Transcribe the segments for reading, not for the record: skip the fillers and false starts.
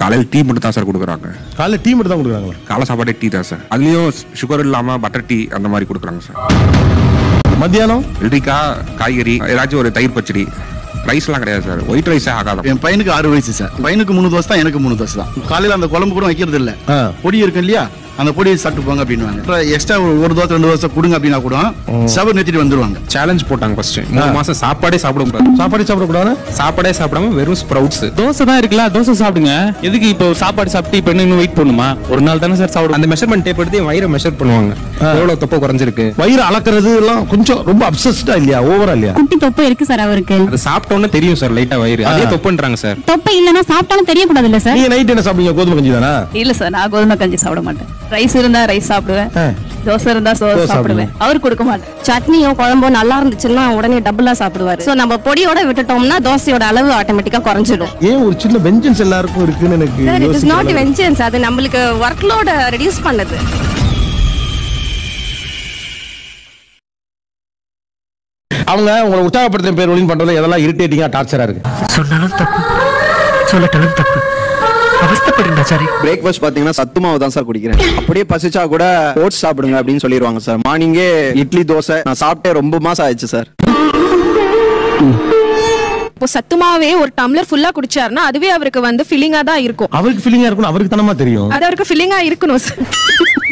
காலையில் டீ மட்டும் தான் சார் கொடுக்குறாங்க. காலையில் டீ மட்டும் தான் கொடுக்குறாங்களா? காலை சாப்பாடே டீ தான் சார். அதுலயும் சுகர் இல்லாம பட்டர் டீ அந்த மாதிரி கொடுக்குறாங்க சார். மத்தியானம் வெள்ளரிக்காய் காய்கறி ஏதாச்சும் ஒரு தயிர் பச்சடி. ரைஸ்லாம் கிடையாது சார். ஒயிட் ரைஸே ஆகாது. என் பையனுக்கு 6 வயசு சார். பையனுக்கு 3 தோசை தான், எனக்கு 3 தோசை தான். காலையில அந்த குழம்பு கூட வைக்கிறது இல்ல, பொடி இருக்கு இல்லையா, அந்த பொடியை சாப்பிட்டு போங்க அப்படின்னு. எக்ஸ்ட்ரா ஒரு தோசை 2 தோசை கொடுங்க அப்படின்னா கூட சவர் நிறுத்திட்டு வந்துருவாங்க. சேலஞ்ச் போட்டாங்க ஃபர்ஸ்ட் 3 மாசம் சாப்பாடே சாப்பிடக்கூடாது. சாப்பாடே சாப்பிடாம வெறும் ஸ்ப்ரவுட்ஸ். தோசை தான் இருக்குல்ல, தோசை சாப்பிடுங்க. எதுக்கு இப்போ சாப்பாடு சாப்பிட்டு இப்போ இன்னும் வெயிட் பண்ணுமா? ஒரு நாள் தானே சார் சாப்பிடும். அந்த மெஷர்மெண்ட் டேப் எடுத்து வயிறை மெஷர் பண்ணுவாங்க. எவ்வளவு தொப்பை குறைஞ்சிருக்கு. வயிறு அளக்கிறது எல்லாம் கொஞ்சம் ரொம்ப அப்சஸ்டா இல்லையா, ஓவரா இல்லையா? குட்டி தொப்பை இருக்கு சார் அவருக்கு. அது சாப்பிட்டோன்னு தெரியும் சார், லைட்டா வயிறு அதே தொப்புன்றாங்க சார். தொப்பை இல்லனா சாப்பிட்டாலும் தெரியக்கூடாது இல்ல சார். நீங்க நைட் என்ன சாப்பிடுவீங்க? கோதுமை கஞ்சி தானா? இல்ல சார், நான் கோதுமை கஞ்சி சாப்பிட மாட்டேன். ரைஸ் இருந்தா ரைஸ் சாப்பிடுவேன், தோசை இருந்தா தோசை சாப்பிடுவேன். அவர் கொடுக்க மாட்டேன். சட்னியோ குழம்போ நல்லா இருந்துச்சுன்னா உடனே டபுளா சாப்பிடுவாரு. சோ நம்ம பொடியோட விட்டுட்டோம்னா தோசையோட அளவு ஆட்டோமேட்டிக்கா குறைஞ்சிடும். ஏன் ஒரு சின்ன வெஞ்சன்ஸ் எல்லாருக்கும் இருக்குன்னு எனக்கு sir, it is not vengeance. அது நமக்கு வொர்க் லோட் ரெடியூஸ் பண்ணுது. அவங்க உங்களை உற்சாகப்படுத்துற பேர் ஒளின் பண்றதுல எதெல்லாம் இரிட்டேட்டிங்கா டார்ச்சரா இருக்கு? சொன்னாலும் தப்பு, சொல்லட்டாலும் தப்பு. பிரேக்ஃபாஸ்ட் பாத்தீங்கன்னா சத்து மாவு தான் சார் குடிக்கிறேன். அப்படியே பசிச்சா கூட ஓட்ஸ் சாப்பிடுங்க அப்படின்னு சொல்லிடுவாங்க சார். மார்னிங்கே இட்லி தோசை நான் சாப்பிட்டே ரொம்ப மாசம் ஆயிடுச்சு சார். இப்போ சத்துமாவே ஒரு டம்ளர் ஃபுல்லா குடிச்சாருன்னா அதுவே அவருக்கு வந்து ஃபில்லிங்கா தான் இருக்கும். அவருக்கு ஃபில்லிங்கா இருக்கும், அவருக்கு தானமா தெரியும். அது அவருக்கு ஃபில்லிங்கா இருக்கணும் சார்.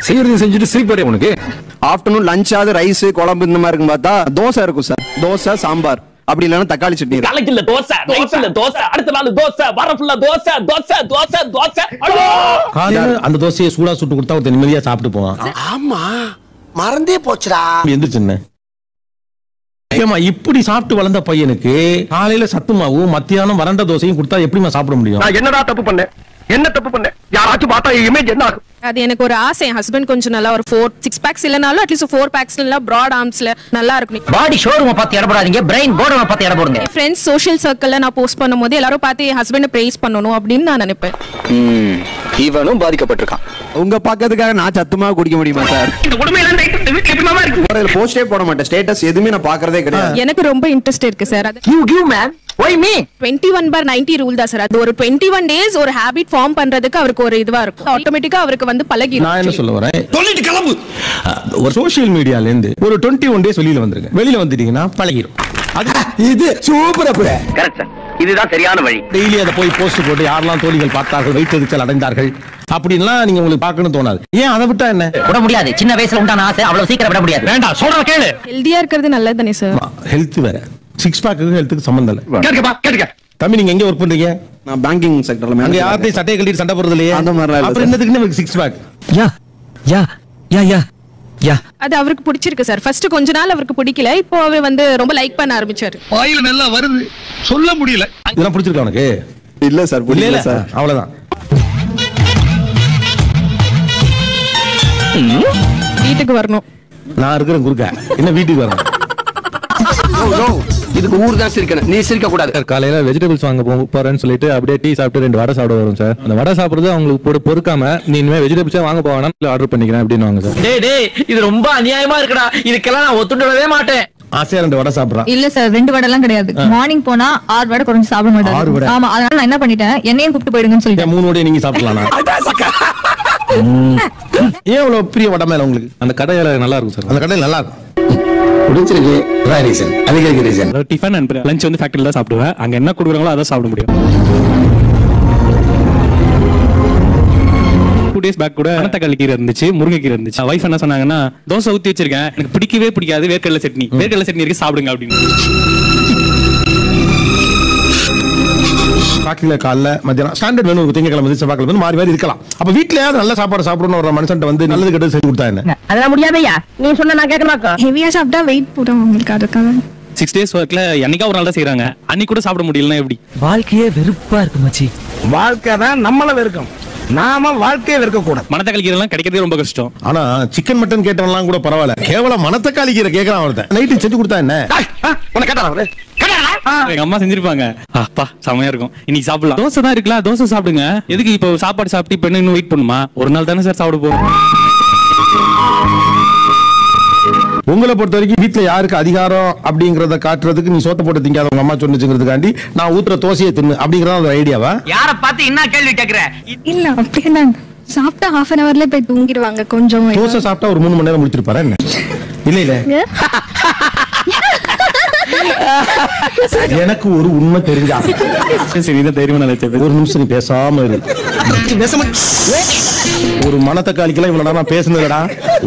செய்யறது செஞ்சுட்டு சிரிப்பாரு உனக்கு. ஆஃப்டர்நூன் லஞ்சாவது ரைஸ் குழம்பு இந்த மாதிரி இருக்கும் பார்த்தா தோசை இருக்கும் சார். தோசை சாம்பார், அப்படி இல்லைன்னா தக்காளி சட்னி. நாளைக்கு தோசை, நைட்ல தோசை, அடுத்த நாள் தோசை, வாரம் ஃபுல்லா தோசை தோசை தோசை தோசை. காலையில அந்த தோசையை சூடா சுட்டு கொடுத்தா ஒரு நிம்மதியா சாப்பிட்டு போவான். ஆமா, மறந்தே போச்சுடா. எந்திரிச்சுன்னு ஏமா இப்படி சாப்பிட்டு வளர்ந்த பையனுக்கு காலையில சத்து மாவும் மத்தியானம் வறண்ட தோசையும் கொடுத்தா எப்படிமா சாப்பிட முடியும்? என்னடா தப்பு பண்ணேன்? என்ன தப்பு பண்ணேன்? யாராச்சும் பார்த்தா இமேஜ் என்ன ஆகும்? அது எனக்கு ஒரு ஆசை. என் ஹஸ்பண்ட் கொஞ்சம் நல்லா ஒரு 4-6 பேக்ஸ் இல்லனாலும் அட்லீஸ்ட் 4 பேக்ஸ் இல்ல பிராட் ஆர்ம்ஸ்ல நல்லா இருக்கும். பாடி ஷோரூம் பார்த்து எடை போடாதீங்க, பிரெயின் போர்டை பார்த்து எடை போடுங்க. ஃப்ரெண்ட்ஸ் சோஷியல் சர்க்கிள்ல நான் போஸ்ட் பண்ணும்போது எல்லாரும் பார்த்து என் ஹஸ்பண்ட் பிரைஸ் பண்ணணும் அப்படின்னு நான் நினைப்பேன். இவனும் பாதிக்கப்பட்டிருக்கான். உங்க பக்கத்துக்காக நான் சத்துமா குடிக்க முடியுமா சார்? இந்த உடமையில இருக்கு. போஸ்டே போட மாட்டேன், ஸ்டேட்டஸ் எதுவுமே நான் பாக்குறதே கிடையாது. எனக்கு ரொம்ப இன்ட்ரெஸ்ட் இருக்கு சார். அது You give man, why me? 21/90 rule தான் சார். அது ஒரு 21 டேஸ் ஒரு ஹாபிட் ஃபார்ம் பண்றதுக்கு அவருக்கு ஒரு இதுவா இருக்கும். ஆட்டோமேட்டிக்கா அவருக்கு வந்து பழகிடும். நான் என்ன சொல்ல வரேன், சொல்லிட்டு கிளம்பு. ஒரு சோஷியல் மீடியால இருந்து ஒரு 21 டேஸ் வெளியில வந்துருங்க. வெளியில வந்துட்டீங்கன்னா பழகிடும். இது சூப்பரா புரிய. கரெக்ட் சார், இதுதான் சரியான வழி. டெய்லி அதை போய் போஸ்ட் போட்டு யாரெல்லாம் தோழிகள் பார்த்தார்கள், வைத்தெரிச்சல் அடைந்தார்கள் அப்படின்லாம் நீங்க உங்களுக்கு பார்க்கணும் தோணாது. ஏன் அதை விட்டா என்ன? விட முடியாது. சின்ன வயசுல உண்டான ஆசை அவ்வளவு சீக்கிரம் விட முடியாது. வேண்டாம், சொல்ற கேளு. ஹெல்தியா இருக்கிறது நல்லது தானே சார். ஹெல்த் வேற, 6 பேக்குக்கு ஹெல்த்துக்கு சம்பந்தம் இல்ல. கேட்டுக்க. தம்பி நீங்க எங்க ஒர்க் பண்றீங்க? நான் பேங்கிங் செக்டர்ல. அங்க யார்கிட்டயும் சட்டையை கட்டிட்டு சண்டை போடுறது இல்லையே. அந்த மாதிரி அப்புறம் என்னதுக்கு உங்களுக்கு 6 பேக்? யா யா யா யா யா. அது அவருக்கு பிடிச்சிருக்கு சார். ஃபர்ஸ்ட் கொஞ்ச நாள் அவருக்கு பிடிக்கல, இப்போ அவர் வந்து ரொம்ப லைக் பண்ண ஆரம்பிச்சாரு. வாயில நல்லா வருது, சொல்ல முடியல. இதெல்லாம் பிடிச்சிருக்கா உனக்கு? இல்ல சார், புரியல சார். அவ்வளவுதான். வீட்டுக்கு வரணும். நான் இருக்கிறேன் குறுக்க, என்ன வீட்டுக்கு வரணும்? இதுக்கு ஊர் தான் சிரிக்கணும், நீ சிரிக்க கூடாது. காலையில வெஜிடபிள்ஸ் வாங்க போறேன்னு சொல்லிட்டு அப்படியே டீ சாப்பிட்டு 2 வடை சாப்பிட வரும் சார். அந்த வடை சாப்பிடுறது அவங்களுக்கு பொறுக்காம நீ இனிமே வெஜிடபிள்ஸே வாங்க போவானா ஆர்டர் பண்ணிக்கிறேன் அப்படின்னு சார். டேய் இது ரொம்ப அநியாயமா இருக்குடா. இதுக்கெல்லாம் நான் ஒத்துடவே மாட்டேன். ஆசையா 2 வடை சாப்பிடுறான். இல்ல சார், 2 வடை எல்லாம் கிடையாது. மார்னிங் போனா 6 வடை குறைஞ்சு சாப்பிட மாட்டாரு. ஆமா, அதனால நான் என்ன பண்ணிட்டேன், என்னையும் கூப்பிட்டு போயிடுங்கன்னு சொல்லிட்டேன். 3 வடையை நீங்க சாப்பிடலாம். ஏன் இவ்வளவு பிரிய வடை மேல உங்களுக்கு? அந்த கடையில நல்லா இருக்கும் சார். அந்த கடையில் நல்லா இருக்கும். பிடிச்சிருக்கு. அதுக்கு ரீசன் டிஃபன் அண்ட் லஞ்ச் வந்து ஃபேக்டரியில தான் சாப்பிடுவேன். அங்க என்ன கொடுக்குறாங்களோ அதை சாப்பிட முடியும். 2 days பேக் கூட தக்காளி கீரை இருந்துச்சு, முருங்கைக்கீரை இருந்துச்சு. வைஃப் என்ன சொன்னாங்கன்னா, தோசை ஊத்தி வச்சிருக்கேன், எனக்கு பிடிக்கவே பிடிக்காது, வேர்க்கடலை சட்னி இருக்கு சாப்பிடுங்க அப்படின்னு. பாக்கில காலைல மத்தியானம் ஸ்டாண்டர்ட் வேணும். திங்கக்கிழமை செவ்வாய்க்கிழமை மாறி மாறி இருக்கலாம். அப்ப வீட்லயாவது நல்ல சாப்பாடு சாப்பிடணும் ஒரு மனுஷன் வந்து நல்லது கெட்டது செஞ்சு கொடுத்தா என்ன? அதெல்லாம் முடியாதையா, நீ சொன்ன நான் கேட்க மாட்டேன். ஹெவியா சாப்பிட்டா வெயிட் போடும் உங்களுக்கு. அதுக்காக 6 days ஒர்க்ல என்னைக்கா ஒரு நாள் தான் செய்யறாங்க, அன்னைக்கு கூட சாப்பிட முடியலன்னா எப்படி? வாழ்க்கையே வெறுப்பா இருக்கு மச்சி. வாழ்க்கை தான் நம்மள வெறுக்கும், நாம வாழ்க்கையை வெறுக்க கூடாது. மணத்தக்காளி கீரை எல்லாம் கிடைக்கிறதே ரொம்ப கஷ்டம். ஆனா சிக்கன் மட்டன் கேட்டவன்லாம் கூட பரவாயில்ல, கேவலம் மணத்தக்காளி கீரை கேட்கறான் ஒருத்தன். நைட்டு செஞ்சு கொடுத்தா என்ன? உனக்கு கேட்டாரா? எங்க அம்மா செஞ்சிருப்பாங்க, அப்பா செமையா இருக்கும், இன்னைக்கு சாப்பிடலாம். தோசை தான் இருக்குல்ல, தோசை சாப்பிடுங்க. எதுக்கு இப்போ சாப்பாடு சாப்பிட்டு இப்ப இன்னும் வெயிட் பண்ணுமா? ஒரு நாள் தானே சார் சாப்பிட போறோம். உங்களை பொறுத்த வரைக்கும் வீட்டுல யாருக்கு அதிகாரம் அப்படிங்கறத காட்டுறதுக்கு நீ சோத்த போட்டு திங்காத உங்க அம்மா சொன்னுச்சுங்கிறதுக்காண்டி நான் ஊத்துற தோசையை தின்னு அப்படிங்கறத ஒரு ஐடியாவா? யார பார்த்து என்ன கேள்வி கேக்குற? இல்ல அப்படியே சாப்பிட்டா half an hourல போய் தூங்கிடுவாங்க. கொஞ்சம் தோசை சாப்பிட்டா ஒரு 3 மணி நேரம் முடிச்சிருப்பாரு என்ன? இல்ல இல்ல எனக்கு ஒரு உண்மை தெரிஞ்சா சரி இதை தைரியமா நினைச்சேன். ஒரு நிமிஷம் நீ பேசாம இரு. ஒரு மனத்தக்காளிக்கெல்லாம் இவ்வளவு நேரம் நான் பேசுனதுடா,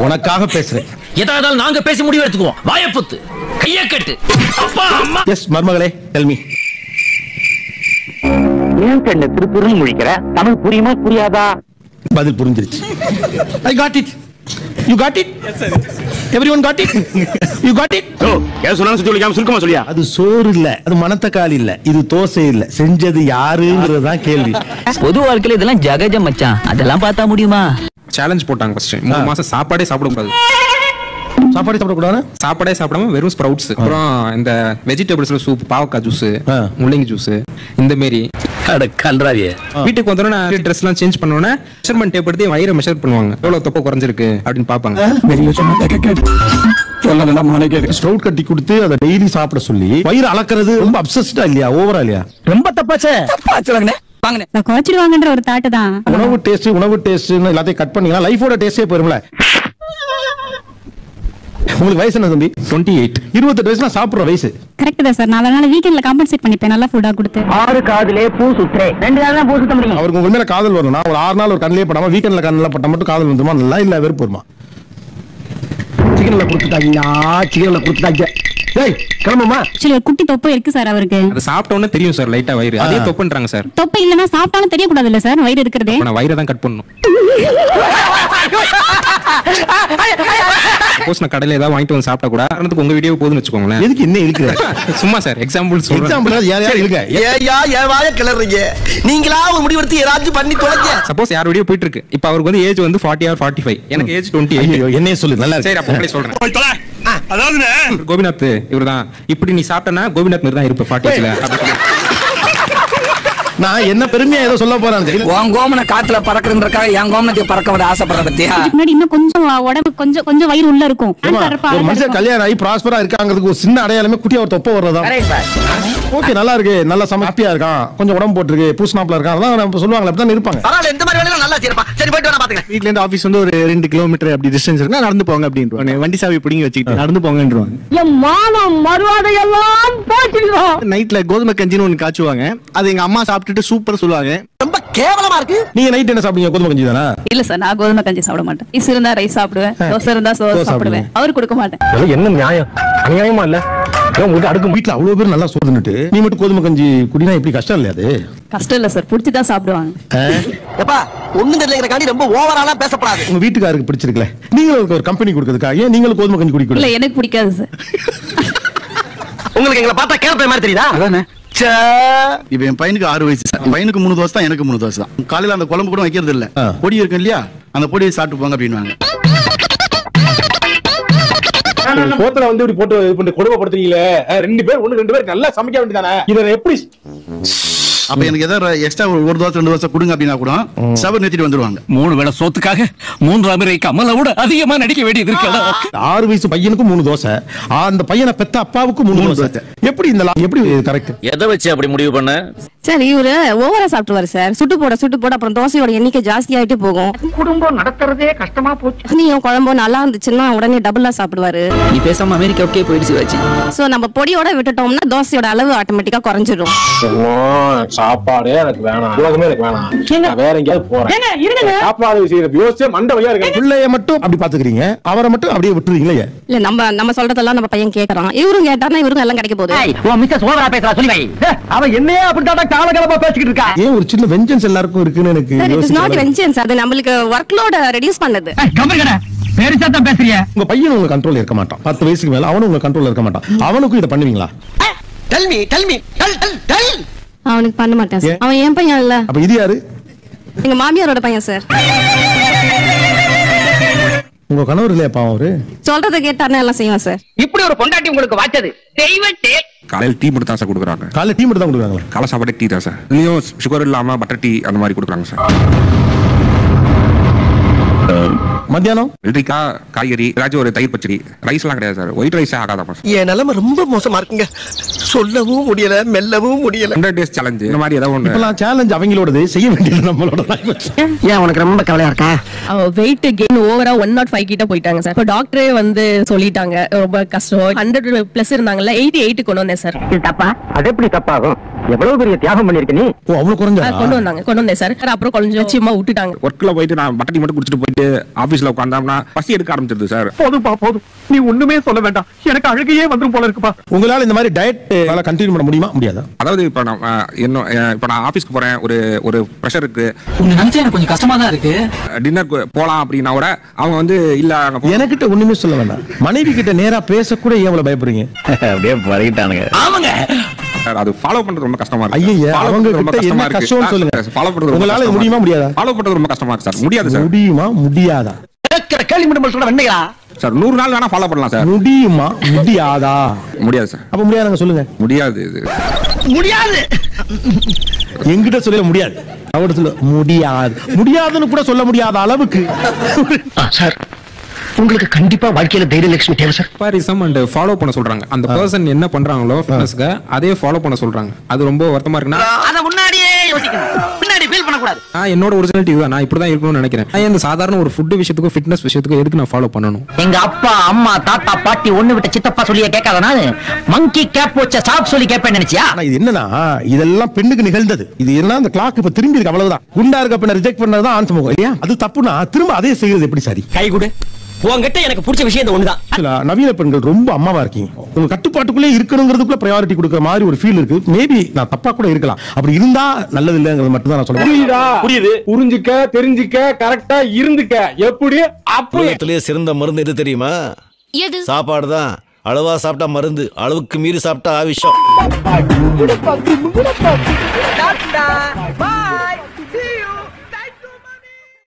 உனக்காக பேசுறேன். ஏதாவது நாங்க பேசி முடிவு எடுத்துக்குவோம். வாயப்புத்து கைய கட்டு. அப்பா அம்மா. எஸ் மருமகளே, டெல் மீ. ஏன் கண்ணு திருப்புருன்னு முழிக்கிற? தமிழ் புரியுமா புரியாதா? பதில் புரிஞ்சிருச்சு. I got it. You got it? Yes sir. Everyone got it? You got it? ஓ ஏன் சொன்னாலும் சொல்லிக்காம சுருக்கமா சொல்லியா? அது சோறு இல்ல, அது மணத்தக்காளி இல்ல, இது தோசை இல்ல, செஞ்சது யாருங்கிறதுதான் கேள்வி. பொது வாழ்க்கையில இதெல்லாம் ஜகஜம் மச்சான், அதெல்லாம் பார்த்தா முடியுமா? சேலஞ்ச் போட்டாங்க ஃபர்ஸ்ட் 3 மாசம் சாப்பாடே சாப்பிடக்கூடாது. சாப்பாடே சாப்பிடக்கூடாது? சாப்பாடே சாப்பிடாம வெறும் ஸ்ப்ரவுட்ஸ், அப்புறம் இந்த வெஜிடபிள்ஸ்ல சூப், பாவக்காய் ஜூஸ், முள்ளங்கி ஜூஸ், இந்த மாதிரி. கன்றாவியே வீட்டுக்கு வந்தோன்னா ட்ரெஸ் எல்லாம் சேஞ்ச் பண்ணோன்னா மெஷர்மெண்ட் டேப் எடுத்து வயிறை மெஷர் பண்ணுவாங்க, எவ்வளவு தொப்பை குறைஞ்சிருக்கு அப்படின்னு பாப்பாங்க. ஸ்ப்ரவுட் கட்டி கொடுத்து அதை டெய்லி சாப்பிட சொல்லி வயிறு அளக்கிறது ரொம்ப அப்சஸ்டா இல்லையா? ஓவரா இல்லையா? ரொம்ப தப்பாச்சே. குறைச்சிடுவாங்கன்ற ஒரு தாட்டு தான். உணவு டேஸ்ட் எல்லாத்தையும் கட் பண்ணீங்கன்னா லைஃபோட டேஸ்டே போயிரும்ல. உங்களுக்கு வயசு என்ன தம்பி? 28. 28 வயசுனா சாப்பிடுற வயசு. கரெக்ட் தான் சார். நான் அதனால வீக்கெண்ட்ல காம்பன்சேட் பண்ணிப்பேன் நல்ல ஃபுட்டா கொடுத்து. 6 காதுலே பூ சுத்துறே, 2 காதுல பூ சுத்த முடியும். அவருக்கு உங்க மேல காதல் வரணும்னா ஒரு 6 நாள் ஒரு கண்ணிலே படாம வீக்கெண்ட்ல கண்ணில பட்டா மட்டும் காதல் வந்துருமா? நல்லா இல்ல வெறுப்பு வருமா? சிக்கன்ல கொடுத்துட்டாங்க. டேய் கிளம்புமா. சரி, ஒரு குட்டி தொப்பை இருக்கு சார் அவருக்கு. அது சாப்பிட்டோன்னு தெரியும் சார், லைட்டா வயிறு அதே தொப்புன்றாங்க சார். தொப்பை இல்லனா சாப்பிட்டாலும் தெரிய கூடாது இல்ல சார் வயிறு இருக்கிறதே. நான் வயிறை தான் கட் பண்ணனும். சப்போஸ் நான் கடையில ஏதாவது வாங்கிட்டு வந்து சாப்பிட்டா கூட அதுக்கு உங்க வீடியோ போதுன்னு வெச்சுக்கோங்களேன். எதுக்கு என்ன இழுக்குற? சும்மா சார் எக்ஸாம்பிள் சொல்றேன். எக்ஸாம்பிள் யார் இழுக்க? ஏயா ஏவாய கிளறீங்க. நீங்களா ஒரு முடிவு எடுத்து ஏதாச்சும் பண்ணி தொலைங்க. சப்போஸ் யார் வீடியோ போயிட்டு இருக்கு, இப்போ அவருக்கு வந்து ஏஜ் வந்து 40 or 45, எனக்கு ஏஜ் 28. ஐயோ என்னைய சொல்லு நல்லா இருக்கு. சரி அப்ப அப்படியே சொல்றேன். அதாவது கோபிநாத் இவர்தான் இப்படி நீ சாப்பிட்டனா கோபிநாத் மாதிரி தான் இருப்ப 40ல. நான் என்ன பெருமையா ஏதோ சொல்ல போறேன். உன் கோமனை காத்துல பறக்குறதுக்காக என் கோமனத்தை பறக்க விட ஆசைப்படுற பத்தியா? முன்னாடி இன்னும் கொஞ்சம் உடம்பு கொஞ்சம் வயிறு உள்ள இருக்கும். ஒரு மனுஷன் கல்யாணம் ஆகி ப்ராஸ்பரா இருக்காங்கிறதுக்கு ஒரு சின்ன அடையாளமே குட்டியா ஒரு தொப்பை வர்றதா. ஓகே நல்லா இருக்கு, நல்லா ஹாப்பியா இருக்கான், கொஞ்சம் உடம்பு போட்டுருக்கு, பூஸ்னாப்ல இருக்கான், அதெல்லாம் நம்ம சொல்லுவாங்களே அப்படிதான் இருப்பாங்க. பரவாயில்ல, இந்த மாதிரி வேலையெல்லாம் நல்லா செய்யறப்பா. சரி போயிட்டு வர பாத்துங்க. வீட்ல இருந்து ஆபீஸ் வந்து ஒரு 2 கிலோமீட்டர் அப்படி டிஸ்டன்ஸ் இருக்குன்னா நடந்து போங்க அப்படின்றாங்க. வண்டி சாவி பிடிங்கி வச்சுக்கிட்டு நடந்து போங்கன்றாங்க. என் மானம் மறுவாதை எல்லாம் போச்சுடுவோம். நைட்ல கோதுமை கஞ்சின்னு ஒன்று காய்ச்சுவாங்க. அது எங்க அம்மா சாப்பிட்டுட்டு சூப்பர் சொல்லுவாங்க. ரொம்ப கேவலமா இருக்கு. நீங்க நைட் என்ன சாப்பிடுங்க? கோதுமை கஞ்சி தானா? இல்ல சார், நான் கோதுமை கஞ்சி சாப்பிட மாட்டேன். ரைஸ் இருந்தா ரைஸ் சாப்பிடுவேன், தோசை இருந்தா சோறு சாப்பிடுவேன். அவருக்கு கொடுக்க மாட்டேன். என்ன நியாயம்? அநியாயமா இல்ல? உங்களுக்கு அடுக்கு வீட்டுல அவ்வளவு பேர் நல்லா சோறுன்னுட்டு நீ மட்டும் கோதுமை கஞ்சி குடினா எப்படி கஷ்டம் இல்லையா? அது கஷ்டம் இல்ல சார், பிடிச்சிதான் சாப்பிடுவாங்க. எப்பா ஒண்ணும் தெரியலங்கறக்காண்டி ரொம்ப ஓவராலா பேசப்படாது. உங்க வீட்டுக்காருக்கு பிடிச்சிருக்கல, நீங்களும் ஒரு கம்பெனி கொடுக்கிறதுக்காக ஏன் நீங்களும் கோதுமை கஞ்சி குடிக்கல? இல்ல எனக்கு பிடிக்காது சார். உங்களுக்கு எங்களை பார்த்தா கேரப்பை மாதிரி தெரியுதா? அதானே. இப்ப என் பையனுக்கு 6 வயசு. பையனுக்கு 3 தோசை தான், எனக்கு 3 தோசை தான். காலையில அந்த குழம்பு கூட வைக்கிறது இல்ல. பொடி இருக்கு இல்லையா, அந்த பொடியை சாப்பிட்டு போங்க அப்படின்வாங்க. கோத்துல வந்து இப்படி போட்டு இது பண்ணி கொடுமைப்படுத்துறீங்களே, 2 பேர் நல்லா சமைக்க வேண்டியதானே? இத எப்படி? அப்ப எனக்கு ஏதாவது எக்ஸ்ட்ரா ஒரு தோசை 2 தோசை கொடுங்க அப்படின்னா கூட ஸ்டவ் நிறுத்திட்டு வந்துருவாங்க. 3 வேளை சோத்துக்காக 3ஆம் முறை கமலை விட அதிகமா நடிக்க வேண்டியது இருக்கா? 6 வயசு பையனுக்கு 3 தோசை, அந்த பையனை பெத்த அப்பாவுக்கு 3 தோசை. எப்படி இந்த எப்படி கரெக்ட்? எதை வச்சு அப்படி முடிவு பண்ண? சார் இவரு ஓவரா சாப்பிடுவாரு சார். சுட்டு போட அப்புறம் தோசையோட எண்ணிக்கை ஜாஸ்தி ஆயிட்டே போகும். குடும்பம் நடத்துறதே கஷ்டமா போச்சு. நீயும் குழம்பும் நல்லா இருந்துச்சுன்னா உடனே டபுளா சாப்பிடுவாரு. நீ பேசாம அமெரிக்காவுக்கே போயிடுச்சு வச்சு. சோ நம்ம பொடியோட விட்டுட்டோம்னா தோசையோட அளவு ஆட்டோமேட்டிக்கா குறைஞ்சிடும். சாப்பாடே எனக்கு வேணாம், உலகமே எனக்கு வேணாம், வேற எங்கேயாவது போறேன். சாப்பாடு விஷயம் யோசிச்சு மண்டவையா இருக்க. பிள்ளைய மட்டும் அப்படி பாத்துக்கிறீங்க, அவரை மட்டும் அப்படியே விட்டுறீங்களே. இல்ல நம்ம சொல்றதெல்லாம் நம்ம பையன் கேக்குறான். இவரும் கேட்டாருன்னா இவரும் எல்லாம் கிடைக்க போகுது. ஓ மிஸ்டர் சோதரா பேசுறா சொல்லி வை. அவ என்னையே அப்படிதான் காலகாலமா பேசிக்கிட்டு இருக்கா. ஏன் ஒரு சின்ன வெஞ்சன்ஸ் எல்லாருக்கும் இருக்குன்னு எனக்கு sir, it is not vengeance. அது நமக்கு வொர்க் லோட் ரெடியூஸ் பண்ணுது. கம்பெனி பெருசா தான் பேசுறியா? உங்க பையன் உங்க கண்ட்ரோல் இருக்க மாட்டான். 10 வயசுக்கு மேல அவனும் உங்க கண்ட்ரோல் இருக்க மாட்டான். அவனுக்கும் இத பண்ணுவீங்களா? Tell me tell. அவனுக்கு பண்ண மாட்டேன் சார். அவன் என் பையன் இல்ல. அப்ப இது யாரு? எங்க மாமியாரோட பையன் சார். உங்க கணவர் இல்லையா பாவம்? அவரு சொல்றத கேட்டாருன்னா எல்லாம் செய்வான் சார். இப்படி ஒரு பொண்டாட்டி உங்களுக்கு வாச்சது தெய்வத்தே. காலையில டீ மட்டும் தான் சார் கொடுக்குறாங்க. காலையில டீ மட்டும் தான் கொடுக்குறாங்களா? காலை சாப்பாடு டீ தான் சார். இதுலயும் சுகர் இல்லாம பட்டர் டீ அந்த மாதிரி கொடுக்குறாங்க சார். மத்தியானம் வெள்ளரிக்காய் காய்கறி ஏதாச்சும் ஒரு தயிர் பச்சடி. ரைஸ்லாம் கிடையாது சார். ஒயிட் ரைஸே ஆகாதா சார். என் நிலைமை ரொம்ப மோசமா இருக்குங்க. சொல்லவும் முடியல, மெல்லவும் முடியல. 100 days challenge இந்த மாதிரி ஏதாவது ஒண்ணு. இப்பலாம் சேலஞ்ச் அவங்களோடது, செய்ய வேண்டியது நம்மளோட. ஏன் உனக்கு ரொம்ப கவலையா இருக்கா? வெயிட் கெயின் ஓவரா 105 கிட்ட போயிட்டாங்க சார். இப்போ டாக்டரே வந்து சொல்லிட்டாங்க ரொம்ப கஷ்டம். 100+ இருந்தாங்கல்ல, 88 கொண்டு வந்தேன் சார். இது தப்பா? அது எப்படி தப்பாகும்? எவ்வளவு பெரிய தியாகம் பண்ணிருக்க நீ. ஓ அவ்வளவு குறைஞ்சா? கொண்டு வந்தேன் சார். அப்புறம் கொஞ்சம் சும்மா விட்டுட்டாங்க. ஒர்க்ல போயிட்டு நான் பட்டடி மட்டும் குடிச்சிட்டு போயிட்டு ஆபீஸ்ல உட்கார்ந்தோம்னா பசி எடுக்க ஆரம்பிச்சிருது சார். போதும்பா போதும், நீ ஒண்ணுமே சொல்ல வேண்டாம். எனக்கு அழுகையே வந்துரும் போல இருக்குப்பா. உங்களால இந்த மாதிரி டயட் கண்டினியூ பண்ண முடியுமா முடியாதா? அதாவது இப்ப நான் ஆபீஸ்க்கு போறேன், ஒரு பிரஷர் இருக்கு, உன்னை நினைச்சா எனக்கு கொஞ்சம் கஷ்டமா தான் இருக்கு. டின்னர் போலாம் அப்படின்னா கூட அவங்க வந்து இல்ல எனக்கிட்ட ஒண்ணுமே சொல்ல வேண்டாம். மனைவி கிட்ட நேரா பேசக்கூட ஏன் இவ்வளவு பயப்படுறீங்க? அப்படியே பறக்கிட்டானுங்க. ஆமாங்க சார், அது ஃபாலோ பண்றது ரொம்ப கஷ்டமா இருக்கு. ஐயா அவங்க கிட்ட என்ன கஷ்டம்னு சொல்லுங்க. ஃபாலோ பண்றது உங்களால முடியுமா முடியாதா? ஃபாலோ பண்றது ரொம்ப கஷ்டமா இருக்கு சார். முடியாது சார். முடியுமா முடியாதா? கேள்வி மட்டும் சொல்ற வெண்ணையா சார்? 100 நாள் வேணா ஃபாலோ பண்ணலாம் சார். முடியுமா முடியாதா? முடியாது சார். அப்ப முடியாதுங்க சொல்லுங்க. முடியாது. இது முடியாது. என்கிட்ட சொல்ல முடியாது, அவர்கிட்ட சொல்ல முடியாது. முடியாதுன்னு கூட சொல்ல முடியாத அளவுக்கு. சார், உங்களுக்கு கண்டிப்பா வாழ்க்கையில தைரியலட்சுமி தேவை சார். பாரிசம் அண்ட் ஃபாலோ பண்ண சொல்றாங்க. அந்த பர்சன் என்ன பண்றாங்களோ ஃபிட்னஸ்க்கு அதே ஃபாலோ பண்ண சொல்றாங்க. அது ரொம்ப வருத்தமா இருக்குன்னா அத முன்னாடியே யோசிக்கணும், பின்னாடி ஃபீல் பண்ண கூடாது. என்னோட ஒரிஜினாலிட்டி இதுதான், நான் இப்படி தான் இருக்கணும்னு நினைக்கிறேன். இந்த சாதாரண ஒரு ஃபுட் விஷயத்துக்கும் ஃபிட்னஸ் விஷயத்துக்கும் எதுக்கு நான் ஃபாலோ பண்ணணும்? எங்க அப்பா அம்மா தாத்தா பாட்டி ஒண்ணு விட்ட சித்தப்பா சொல்லியே கேட்காதனா மங்கி கேப் வச்ச சாப் சொல்லி கேட்பேன் நினைச்சியா? ஆனா இது என்னன்னா, இதெல்லாம் பெண்ணுக்கு நிகழ்ந்தது. இது என்ன, அந்த கிளாக் இப்ப திரும்பி இருக்கு, அவ்வளவுதான். குண்டா இருக்க பெண்ணை ரிஜெக்ட் பண்ணதுதான் ஆண் சமூகம் இல்லையா? அது தப்புனா திரும்ப அதே செய்யறது எப்படி சரி? கை கொடு. உன்கிட்ட எனக்கு பிடிச்ச விஷயம் இந்த ஒண்ணுதான். நவீன பெண்கள் ரொம்ப அம்மாவா இருக்கீங்க. உங்க கட்டுப்பாட்டுக்குள்ளே இருக்கணுங்கிறதுக்குள்ள ப்ரையாரிட்டி கொடுக்குற மாதிரி ஒரு ஃபீல் இருக்கு. மேபி நான் தப்பா கூட இருக்கலாம். அப்படி இருந்தா நல்லது இல்லங்கிறது மட்டும் தான் நான் சொல்றேன். புரியுதா? புரியுது. புரிஞ்சுக்க, தெரிஞ்சுக்க, கரெக்டா இருந்துக்க. எப்படி? அப்படியே சிறந்த மருந்து எது தெரியுமா? எது? சாப்பாடு தான். அளவா சாப்பிட்டா மருந்து, அளவுக்கு மீறி சாப்பிட்டா ஆவிஷம்.